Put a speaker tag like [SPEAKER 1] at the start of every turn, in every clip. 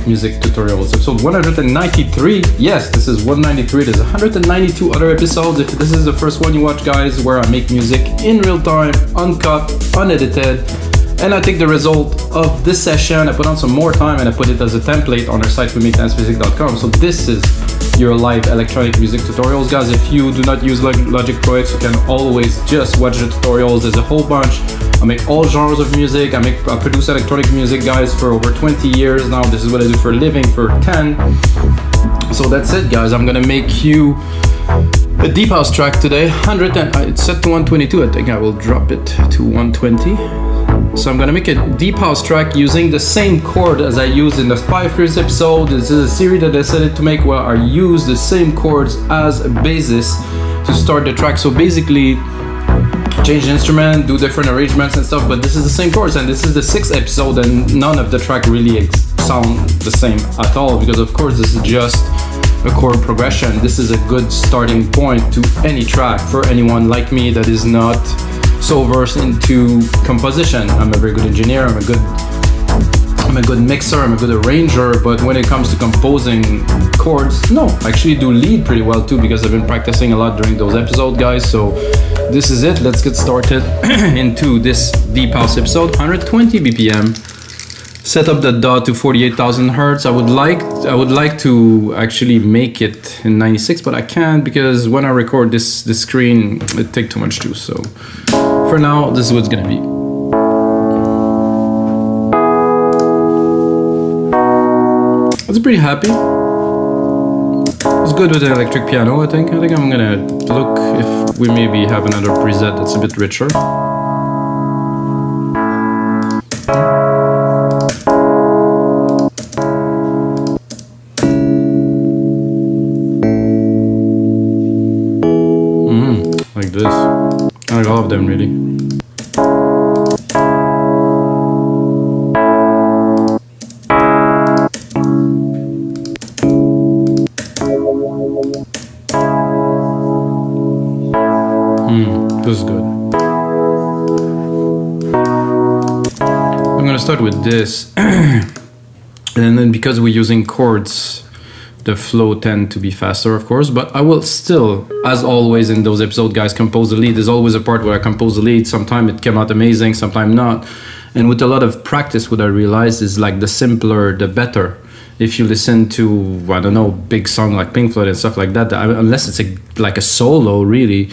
[SPEAKER 1] Music tutorials, episode 193. Yes, this is 193. There's 192 other episodes. If this is the first one you watch, guys, where I make music in real time, uncut, unedited, and I take the result of this session, I put on some more time and I put it as a template on our site, wemakdancemusic.com. So this is your live electronic music tutorials, guys. If you do not use Logic Pro X, you can always just watch the tutorials. There's a whole bunch. I make all genres of music. I produce electronic music, guys, for over 20 years now. This is what I do for a living for 10. So that's it, guys. I'm gonna make you a deep house track today. It's set to 122. I think I will drop it to 120. So I'm gonna make a deep house track using the same chord as I used in the 5 previous episode. This is a series that I decided to make where I use the same chords as a basis to start the track. So basically, change the instrument, do different arrangements and stuff, but this is the same chords, and this is the 6th episode, and none of the track really sound the same at all, because of course this is just a chord progression. This is a good starting point to any track for anyone like me that is not so versed into composition. I'm a very good engineer, I'm a good mixer, I'm a good arranger, but when it comes to composing chords, no, I actually do lead pretty well too, because I've been practicing a lot during those episodes, guys. So this is it. Let's get started into this deep house episode. 120 BPM. Set up the DAW to 48,000 hertz. I would like to actually make it in 96, but I can't, because when I record this screen, it takes too much juice. So for now, this is what it's gonna be. I was pretty happy. It's good with an electric piano, I think. I'm gonna look if we maybe have another preset that's a bit richer. Like this. I like all of them, really. This is good. I'm gonna start with this, and then because we're using chords, the flow tend to be faster, of course, but I will still, as always in those episodes, guys, compose the lead. There's always a part where I compose the lead. Sometimes it came out amazing, sometimes not. And with a lot of practice, what I realized is, like, the simpler, the better. If you listen to, I don't know, big song like Pink Floyd and stuff like that, unless it's like a solo, really,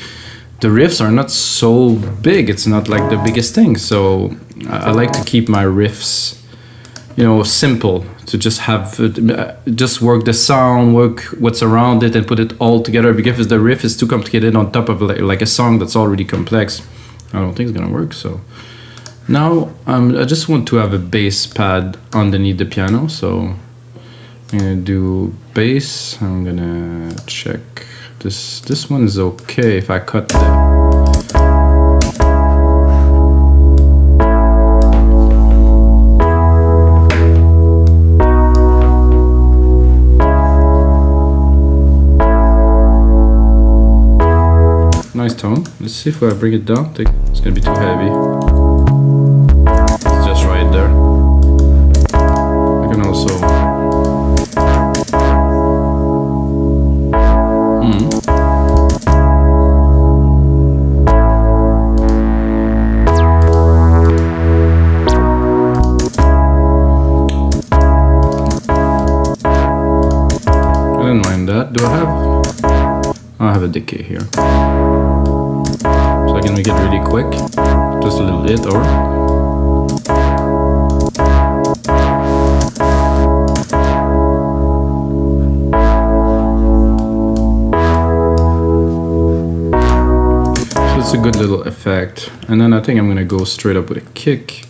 [SPEAKER 1] the riffs are not so big. It's not like the biggest thing. So I like to keep my riffs, simple, to just have, just work the sound, work what's around it, and put it all together. Because if the riff is too complicated on top of like a song that's already complex, I don't think it's gonna work. So now I just want to have a bass pad underneath the piano. So I'm gonna do bass. I'm gonna check. This one is okay if I cut that. Nice tone. Let's see if I bring it down. I think it's gonna be too heavy. It's just right there. I can also do I have a decay here, so I can make it really quick, just a little bit, or so it's a good little effect. And then I think I'm gonna go straight up with a kick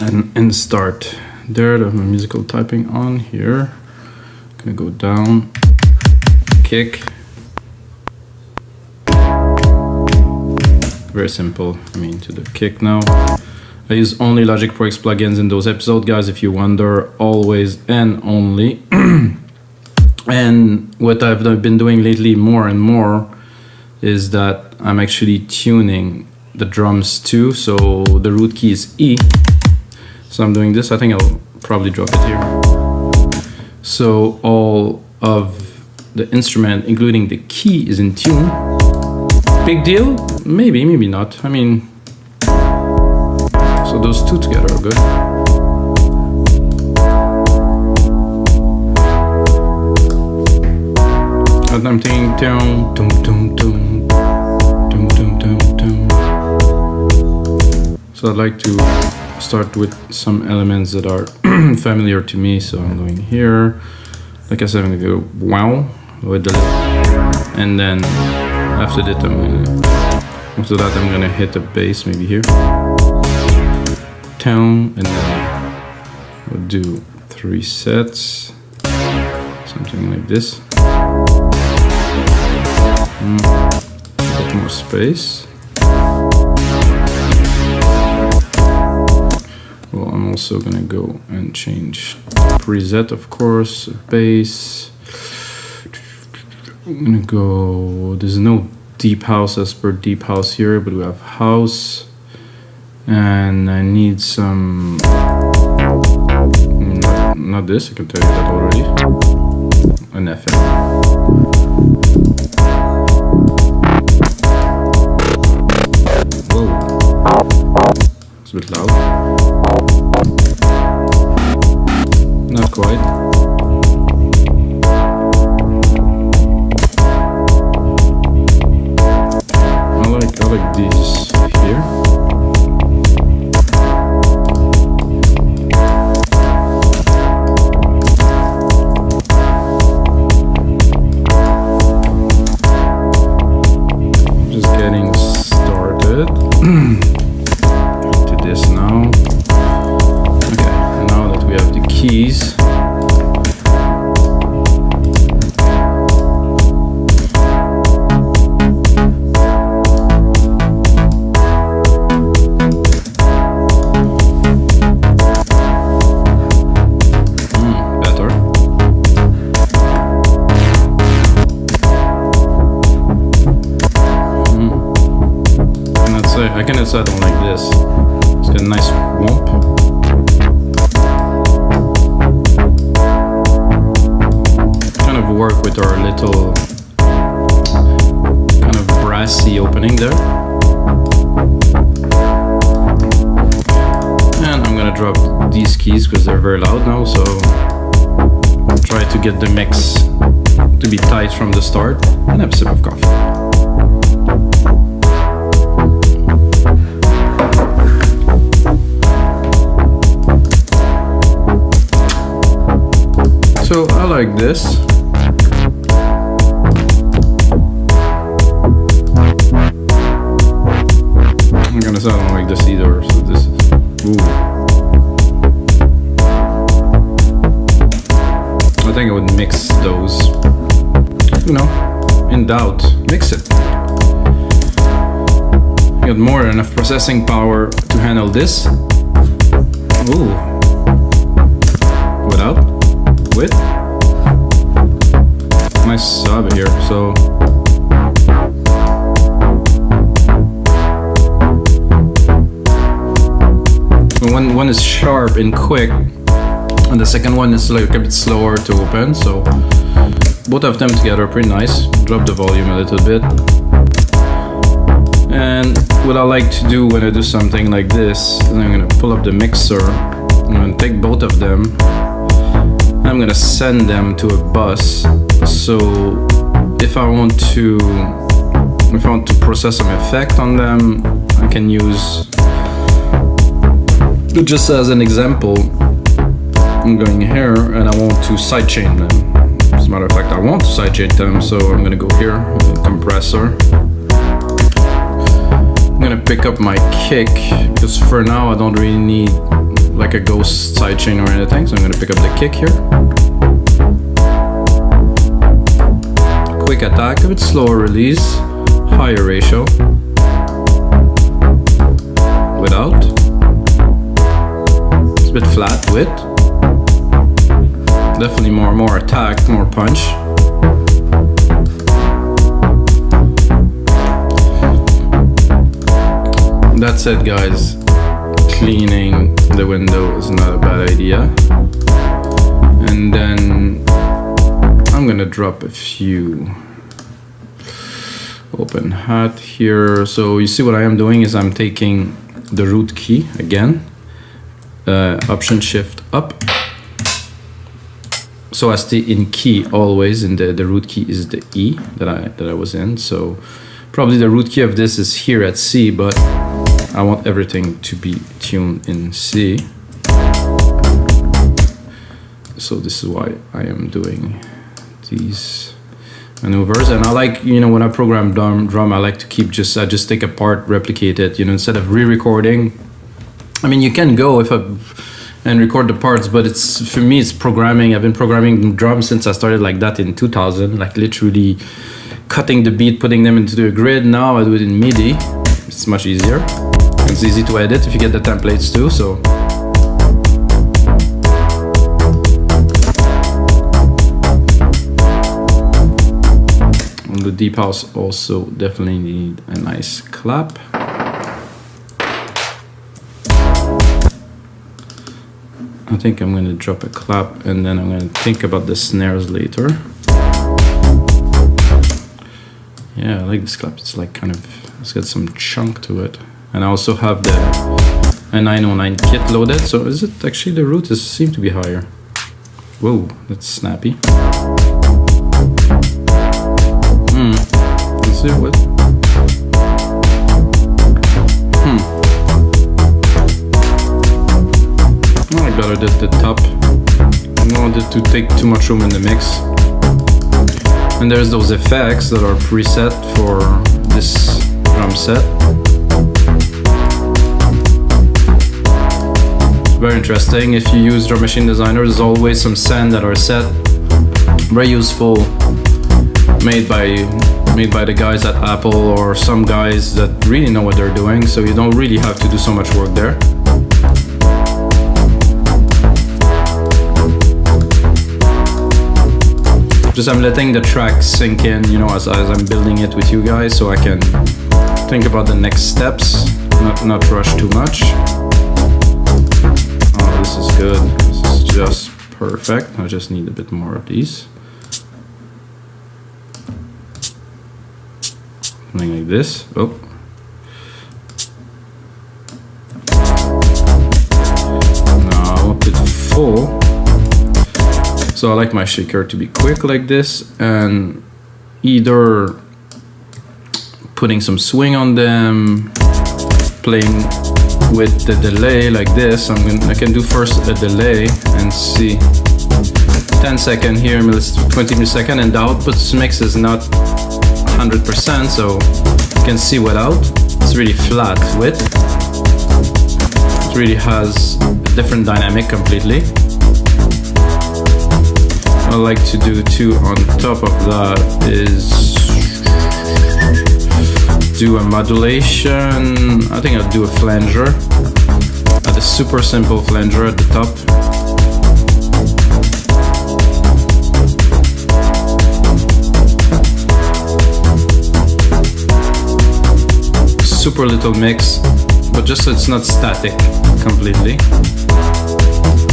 [SPEAKER 1] and start there. I have my musical typing on here. Gonna go down, kick. Very simple. To the kick now. I use only Logic Pro X plugins in those episodes, guys, if you wonder, always and only. And what I've been doing lately more and more is that I'm actually tuning the drums too. So the root key is E. So I'm doing this. I think I'll probably drop it here. So all of the instrument, including the key, is in tune. Big deal? Maybe, maybe not. I mean, so those two together are good. And I'm thinking, doom, doom, doom, doom, doom, doom, doom, doom. So I'd like to start with some elements that are familiar to me. So I'm going here. Like I said, I'm gonna go wow with the, and then after that I'm gonna hit the bass maybe here. Tone, and then we'll do 3 sets, something like this. A bit more space. Well, I'm also gonna go and change preset, of course, bass. I'm gonna go, there's no deep house as per deep house here, but we have house. And I need some, not this, I can tell you that already, an FM. Whoa, it's a bit loud. Not quite. I like these here. To this now. Okay, now that we have the keys, better. I cannot say I don't like this. It's got a nice whomp. Kind of work with our little kind of brassy opening there. And I'm gonna drop these keys because they're very loud now, so try to get the mix to be tight from the start. And have a sip of coffee. So I like this. I'm gonna say I don't like this either. So this is, ooh. I think I would mix those. You know, in doubt, mix it. You got more than enough processing power to handle this. Ooh. Without. With nice sub here, so one is sharp and quick, and the second one is like a bit slower to open. So both of them together are pretty nice. Drop the volume a little bit. And what I like to do when I do something like this, is I'm gonna pull up the mixer. I'm gonna take both of them. I'm gonna send them to a bus. So if I want to process some effect on them, I can use, just as an example, I'm going here and I want to sidechain them. As a matter of fact, I want to sidechain them, so I'm gonna go here, compressor. I'm gonna pick up my kick, because for now I don't really need like a ghost sidechain or anything, so I'm gonna pick up the kick here. Quick attack, a bit slower release, higher ratio. Without. It's a bit flat with. Definitely more attack, more punch. That said, guys, cleaning the window is not a bad idea. drop a few. Open hat here. So you see what I am doing is I'm taking the root key again, Option Shift up. So I stay in key always, and the root key is the E that I was in. So probably the root key of this is here at C, but I want everything to be tuned in C. So this is why I am doing these maneuvers. And I like, you know, when I program drum, I like to keep I just take a part, replicate it, you know, instead of re-recording. I mean, you can go and record the parts, but for me it's programming. I've been programming drums since I started like that in 2000, like literally cutting the beat, putting them into the grid. Now I do it in MIDI. It's much easier. It's easy to edit if you get the templates too, so. And the deep house also definitely need a nice clap. I think I'm going to drop a clap and then I'm going to think about the snares later. Yeah, I like this clap. It's like kind of, it's got some chunk to it. And I also have a 909 kit loaded. So is it actually the root seems to be higher? Whoa, that's snappy. Let's see what. I better did the top. I don't want it to take too much room in the mix. And there's those effects that are preset for this drum set. It's very interesting. If you use Drum Machine Designer, there's always some send that are set. Very useful. Made by the guys at Apple or some guys that really know what they're doing. So you don't really have to do so much work there. Just I'm letting the track sink in, you know, as I'm building it with you guys, so I can think about the next steps, not rush too much. Oh, this is good. This is just perfect. I just need a bit more of these. Something like this. Oh. Now I want it full. So I like my shaker to be quick like this, and either putting some swing on them, playing with the delay like this. I can do first a delay and see 10 second here, 20 millisecond, and the output mix is not 100%, so you can see without. It's really flat width. It really has a different dynamic completely. I like to do too on top of that is do a modulation. I think I'll do a flanger. Add a super simple flanger at the top. Super little mix, but just so it's not static completely.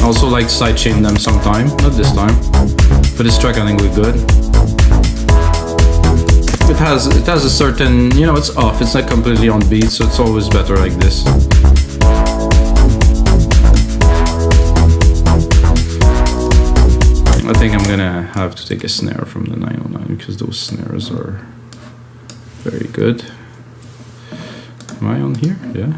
[SPEAKER 1] I also like to sidechain them sometime, not this time. For this track I think we're good. It has a certain, you know, it's off, it's not completely on beat, so it's always better like this. I think I'm gonna have to take a snare from the 909 because those snares are very good. Am I on here? Yeah.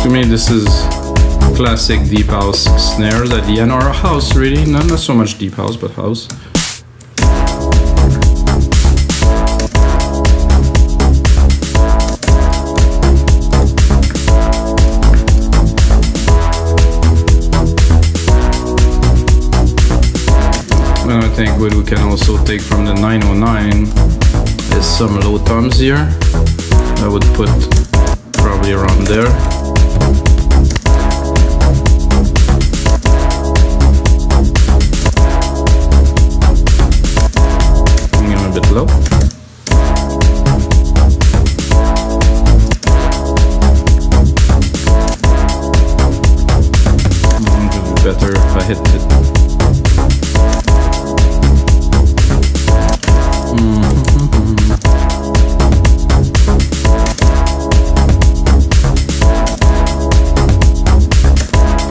[SPEAKER 1] To me, this is classic deep house snares at the end, or house really, not so much deep house, but house. think what we can also take from the 909 is some low toms here. I would put probably around there. Bring him a bit low. Better if I hit it.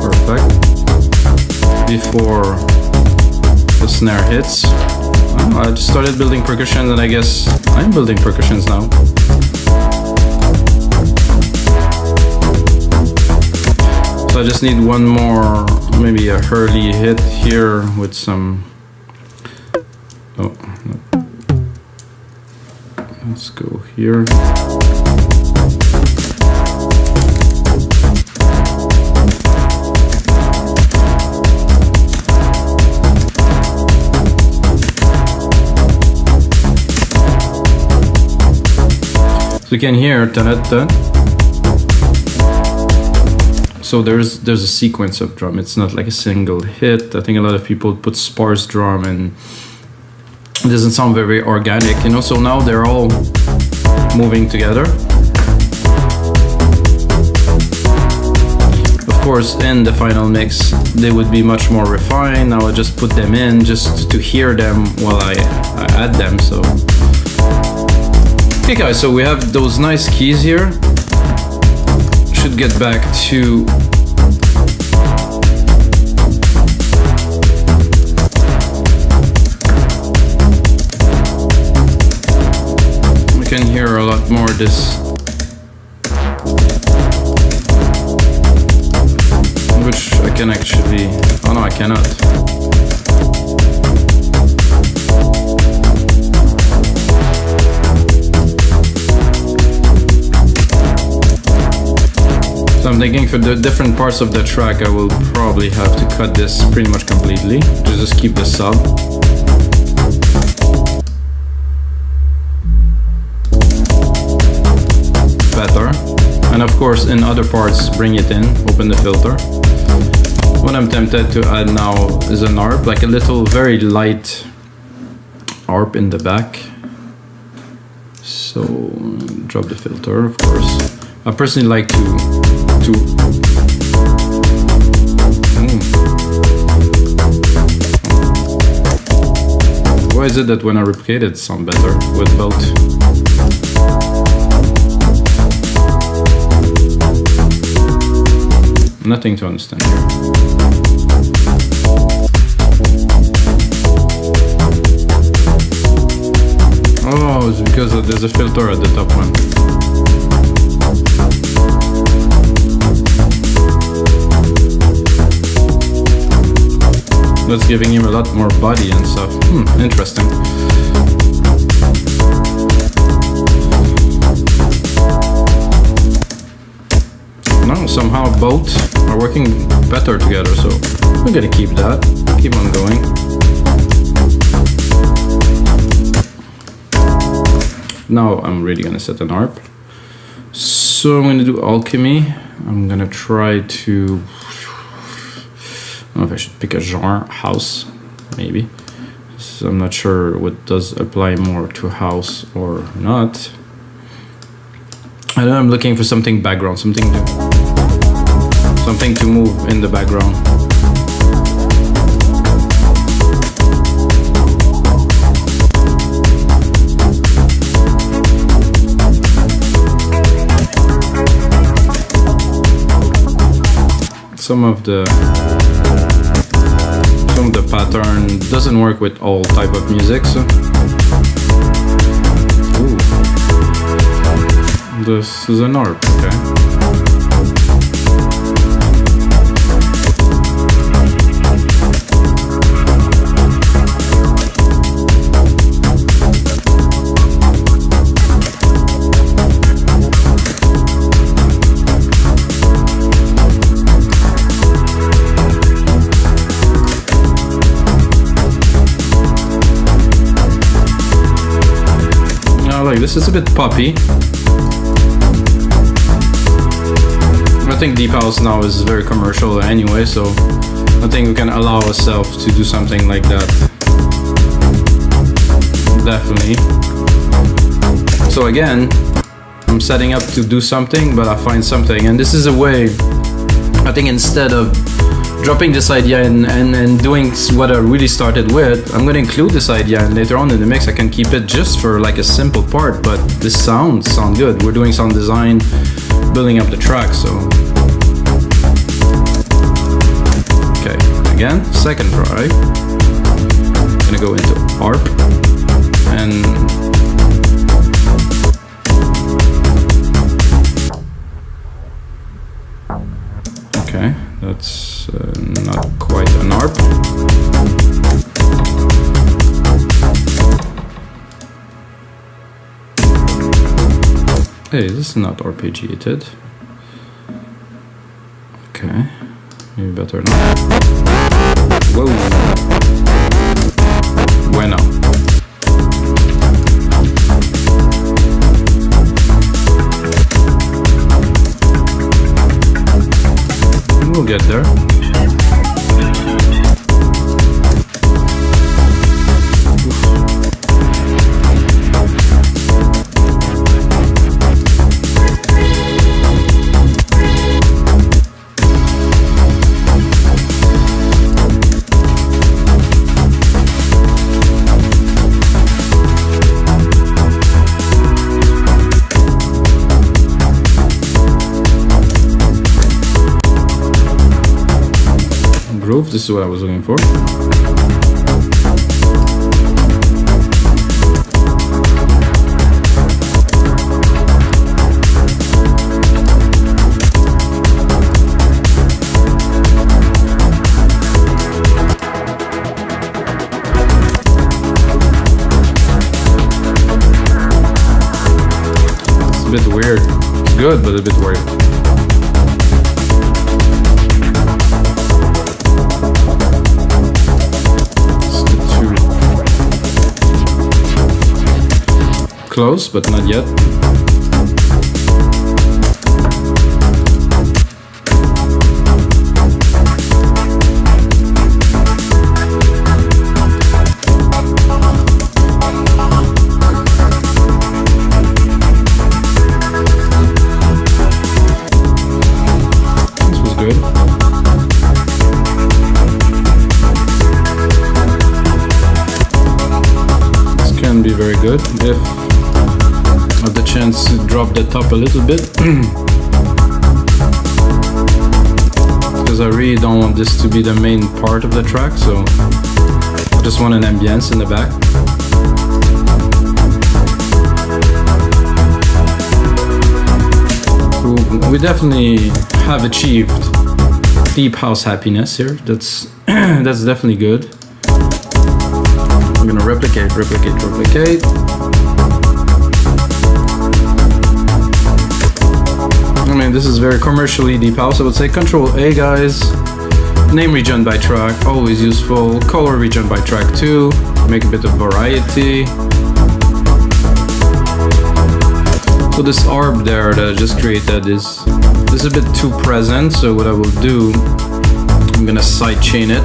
[SPEAKER 1] Perfect. Before the snare hits, I just started building percussion, and I guess I'm building percussions now. So I just need one more, maybe a hurly hit here with some, oh, no. Let's go here. So you can hear ta-da-ta. So there's a sequence of drum. It's not like a single hit. I think a lot of people put sparse drum and it doesn't sound very organic, you know. So now they're all moving together. Of course, in the final mix, they would be much more refined. Now I just put them in just to hear them while I add them. So okay, guys. So we have those nice keys here. Should get back to we can hear a lot more this, which I can actually, oh no, I cannot. So I'm thinking for the different parts of the track, I will probably have to cut this pretty much completely to just keep the sub. Better. And of course, in other parts, bring it in, open the filter. What I'm tempted to add now is an ARP, like a little very light ARP in the back. So drop the filter, of course. I personally like to why is it that when I replicate it sound better with both? Nothing to understand here. Oh, it's because there's a filter at the top one. That's giving him a lot more body and stuff. Interesting. Now somehow both are working better together, so we're gonna keep that. Keep on going. Now I'm really gonna set an ARP. So I'm gonna do alchemy. I'm gonna try to, I don't know if I should pick a genre, house, maybe. So I'm not sure what does apply more to house or not. I know I'm looking for something background, something to move in the background. Some of the pattern doesn't work with all type of music, so ooh. This is an ARP, okay. this. It's a bit poppy. I think deep house now is very commercial anyway, so I think we can allow ourselves to do something like that. Definitely. So again, I'm setting up to do something, but I find something, and this is a way, I think, instead of dropping this idea and doing what I really started with, I'm gonna include this idea, and later on in the mix I can keep it just for like a simple part, but this sound good. We're doing sound design, building up the track, so. Okay, again, second try. I'm gonna go into ARP, and okay, that's not quite an ARP. Hey, this is not arpeggiated. Okay, maybe better not. Whoa. Bueno. We'll get there. Groove, this is what I was looking for. It's a bit weird. It's good, but a bit weird. Close, but not yet. This was good. This can be very good if the chance to drop the top a little bit, because I really don't want this to be the main part of the track, so I just want an ambience in the back. We definitely have achieved deep house happiness here. That's that's definitely good. I'm gonna replicate. I mean, this is very commercially deep house. I would say Control A, guys. Name region by track, always useful. Color region by track too. Make a bit of variety. So this ARP there that I just created is a bit too present. So what I will do, I'm gonna side chain it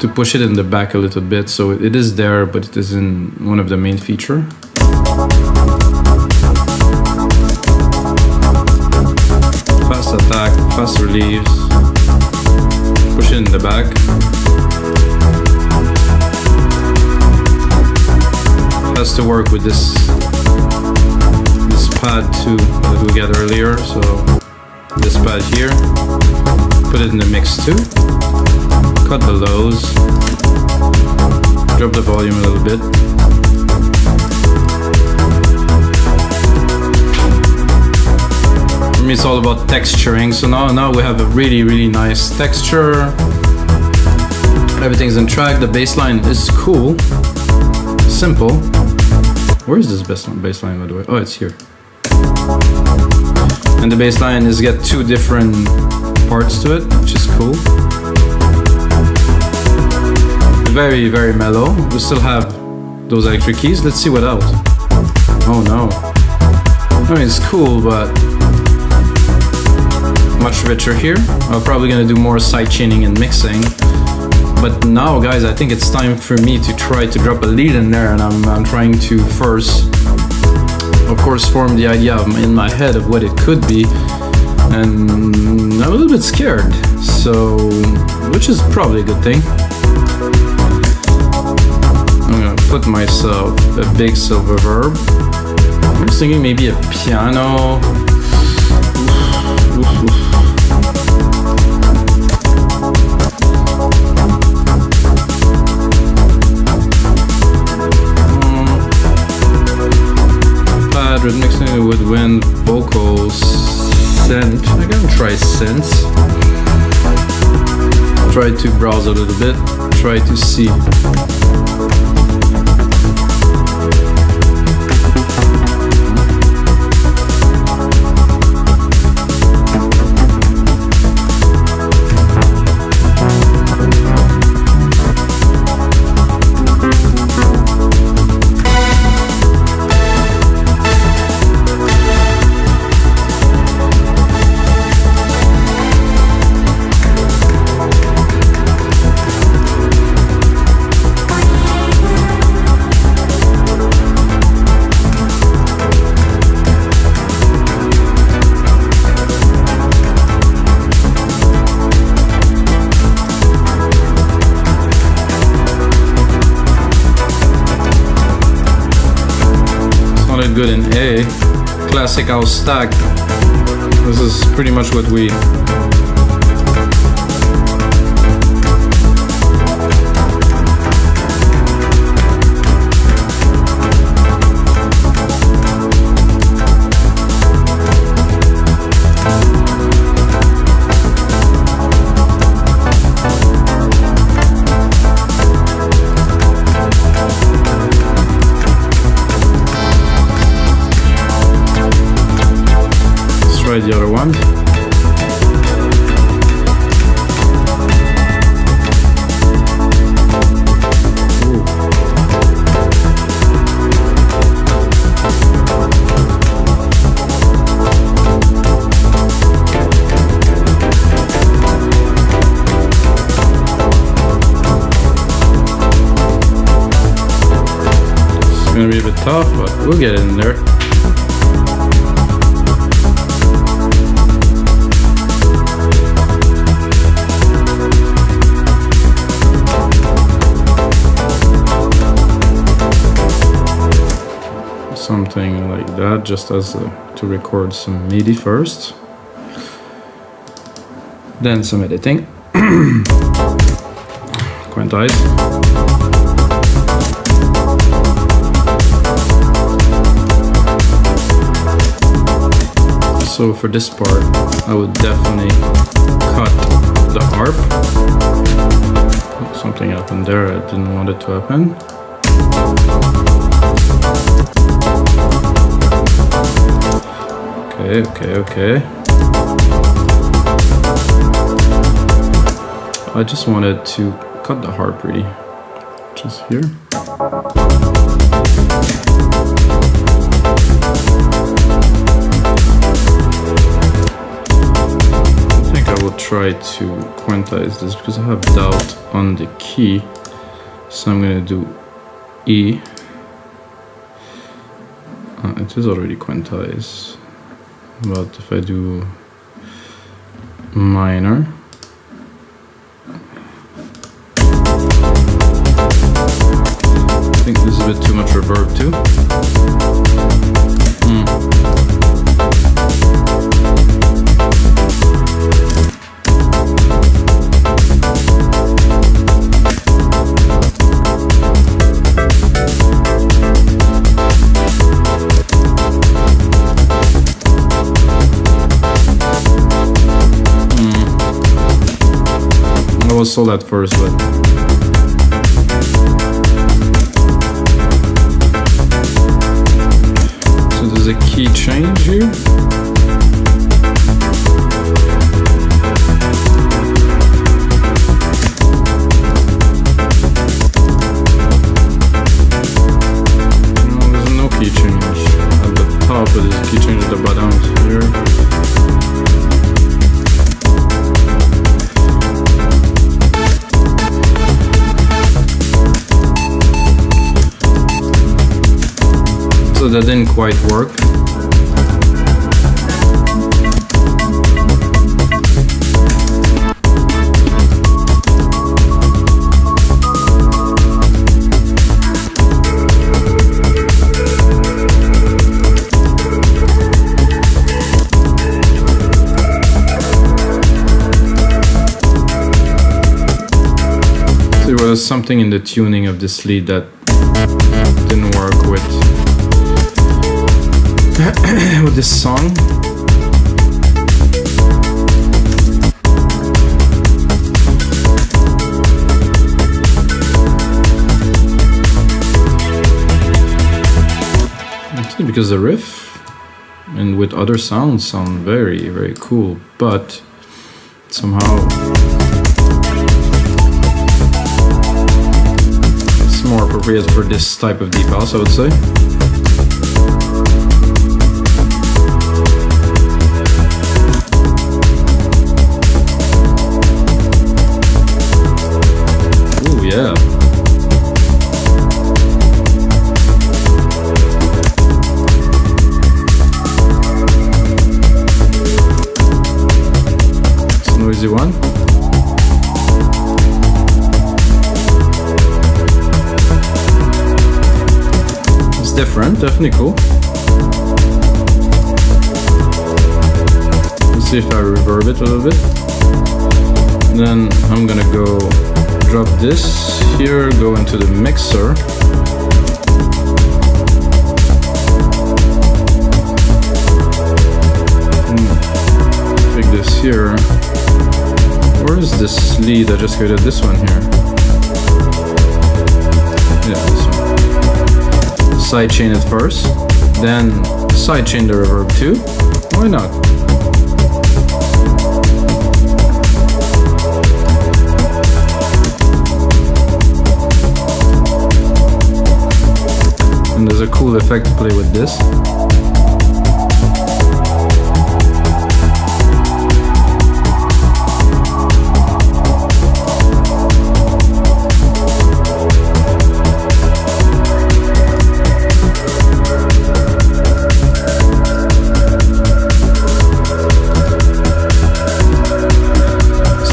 [SPEAKER 1] to push it in the back a little bit. So it is there, but it isn't one of the main feature. Fast attack, fast reliefs, push it in the back. Has to work with this pad too that we got earlier, so this pad here, put it in the mix too. Cut the lows, drop the volume a little bit. For me, it's all about texturing. So now we have a really nice texture. Everything's in track. The bassline is cool, simple. Where is this bassline, by the way? Oh, it's here. And the bassline is got two different parts to it, which is cool. Very mellow. We still have those electric keys. Let's see what else. Oh no. I mean, it's cool, but much richer here. I'm probably gonna do more side chaining and mixing. But now, guys, I think it's time for me to try to drop a lead in there, and I'm trying to first, of course, form the idea in my head of what it could be. And I'm a little bit scared, so, which is probably a good thing. I'm gonna put myself a big silver verb. I'm thinking maybe a piano. Pad, mixing with wind, vocals, synth. I'm gonna try synths. Try to browse a little bit. Try to see. Good in A, classic house stack. This is pretty much what we the other one. Ooh. It's gonna be a bit tough, but we'll get in there. Something like that, just as to record some MIDI first, then some editing. Quantize. So for this part, I would definitely cut the harp. Something happened there, I didn't want it to happen. Okay. I just wanted to cut the harp really, just here. I think I will try to quantize this because I have doubt on the key. So I'm gonna do E. It is already quantized. But if I do minor, I think this is a bit too much reverb too. I was sold at first, but so there's a key change here. No, there's no key change. So that didn't quite work. There was something in the tuning of this lead that didn't work with with this song. Because the riff and with other sounds sound very, very cool, but somehow it's more appropriate for this type of deep house, I would say. Ooh, yeah. Noisy one. It's different, definitely cool. Let's see if I reverb it a little bit. Then I'm gonna go drop this here, go into the mixer. Take this here. Where is this lead? I just created this one here. Yeah, this one. Sidechain it first, then sidechain the reverb too. Why not? And there's a cool effect to play with this.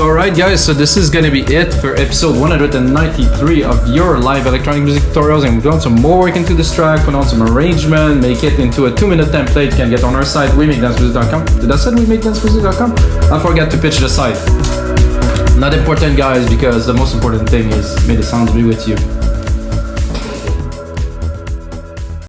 [SPEAKER 1] Alright guys, so this is gonna be it for episode 193 of your live electronic music tutorials, and we've done some more work into this track, put on some arrangement, make it into a 2-minute template. You can get on our site, wemakedancemusic.com. Did I say wemakedancemusic.com? Don't forget to pitch the site. Not important guys, because the most important thing is may the sounds be with you.